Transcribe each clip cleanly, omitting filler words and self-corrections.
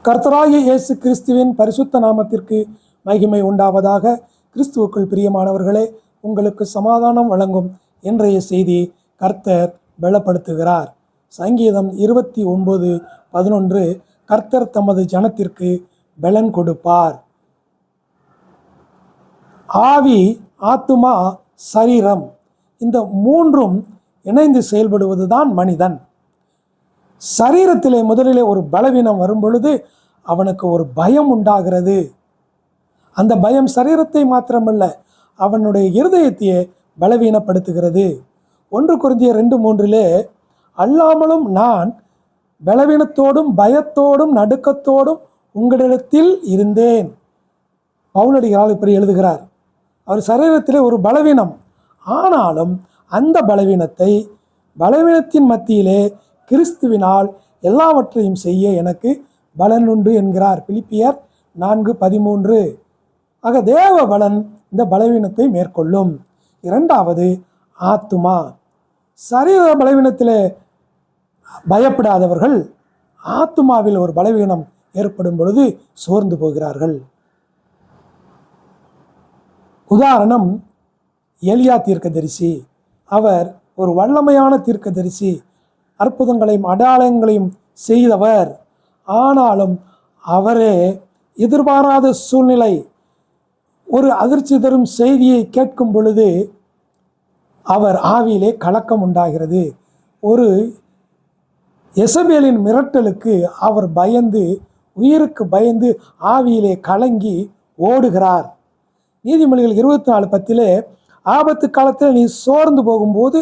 கர்த்தராகிய இயேசு கிறிஸ்துவின் பரிசுத்த நாமத்திற்கு மகிமை உண்டாவதாக. கிறிஸ்துவுக்குள் பிரியமானவர்களே, உங்களுக்கு சமாதானம் வழங்கும் இன்றைய செய்தி கர்த்தர் பலப்படுத்துகிறார். சங்கீதம் 29:11, கர்த்தர் தமது ஜனத்திற்கு பலன் கொடுப்பார். ஆவி, ஆத்துமா, சரீரம், இந்த மூன்றும் இணைந்து செயல்படுவதுதான் மனிதன். சரீரத்திலே முதலிலே ஒரு பலவீனம் வரும் பொழுது அவனுக்கு ஒரு பயம் உண்டாகிறது. அந்த பயம் சரீரத்தை மாத்திரமல்ல, அவனுடைய இருதயத்தையே பலவீனப்படுத்துகிறது. 1 கொரிந்தியர் 2:3 அல்லாமலும் நான் பலவீனத்தோடும் பயத்தோடும் நடுக்கத்தோடும் உங்களிடத்தில் இருந்தேன். பவுலடிகளால் இப்படி எழுதுகிறார். அவர் சரீரத்திலே ஒரு பலவீனம், ஆனாலும் அந்த பலவீனத்தின் மத்தியிலே கிறிஸ்துவினால் எல்லாவற்றையும் செய்ய எனக்கு பலன் உண்டு என்கிறார். பிலிப்பியர் 4:13. ஆக தேவ பலன் இந்த பலவீனத்தை மேற்கொள்ளும். 2வது ஆத்துமா. சரீர பலவீனத்தில் பயப்படாதவர்கள் ஆத்துமாவில் ஒரு பலவீனம் ஏற்படும் பொழுது சோர்ந்து போகிறார்கள். உதாரணம், எலியா தீர்க்கதரிசி. அவர் ஒரு வல்லமையான தீர்க்கதரிசி, அற்புதங்களையும் அடையாளங்களையும் செய்தவர். ஆனாலும் அவரே எதிர்பாராத சூழ்நிலை, ஒரு அதிர்ச்சி தரும் செய்தியை கேட்கும் பொழுது அவர் ஆவியிலே கலக்கம் உண்டாகிறது. ஒரு எசபேலின் மிரட்டலுக்கு அவர் பயந்து, உயிருக்கு பயந்து ஆவியிலே கலங்கி ஓடுகிறார். நீதிமொழிகள் 24:10 ஆபத்து காலத்தில் நீ சோர்ந்து போகும்போது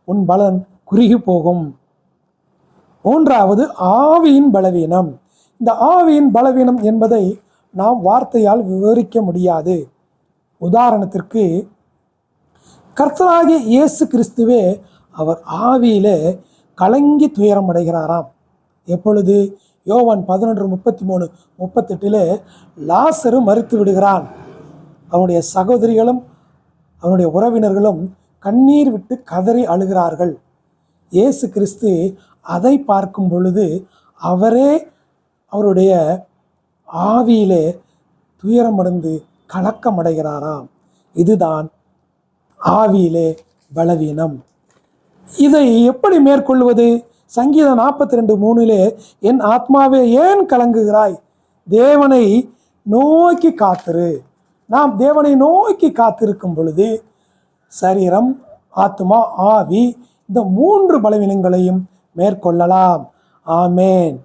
உன் பலன் குறுகி போகும். 3வது ஆவியின் பலவீனம். இந்த ஆவியின் பலவீனம் என்பதை நாம் வார்த்தையால் விவரிக்க முடியாது. உதாரணத்திற்கு, கர்த்தராகிய இயேசு கிறிஸ்துவே அவர் ஆவியிலே கலங்கி துயரம் அடைகிறாராம். எப்பொழுது? யோவான் 11:33-38 லாசரு மரித்து விடுகிறான். அவனுடைய சகோதரிகளும் அவனுடைய உறவினர்களும் கண்ணீர் விட்டு கதறி அழுகிறார்கள். இயேசு கிறிஸ்து அதை பார்க்கும் பொழுது அவரே அவருடைய ஆவியிலே துயரமடைந்து கலக்கமடைகிறாராம். இதுதான் ஆவியிலே பலவீனம். இதை எப்படி மேற்கொள்வது? சங்கீதம் 42:3 என் ஆத்மாவே ஏன் கலங்குகிறாய், தேவனை நோக்கி காத்திரு. நாம் தேவனை நோக்கி காத்திருக்கும் பொழுது சரீரம், ஆத்மா, ஆவி, இந்த 3 பலவீனங்களையும் மேற்கொள்ளலாம். ஆமேன்.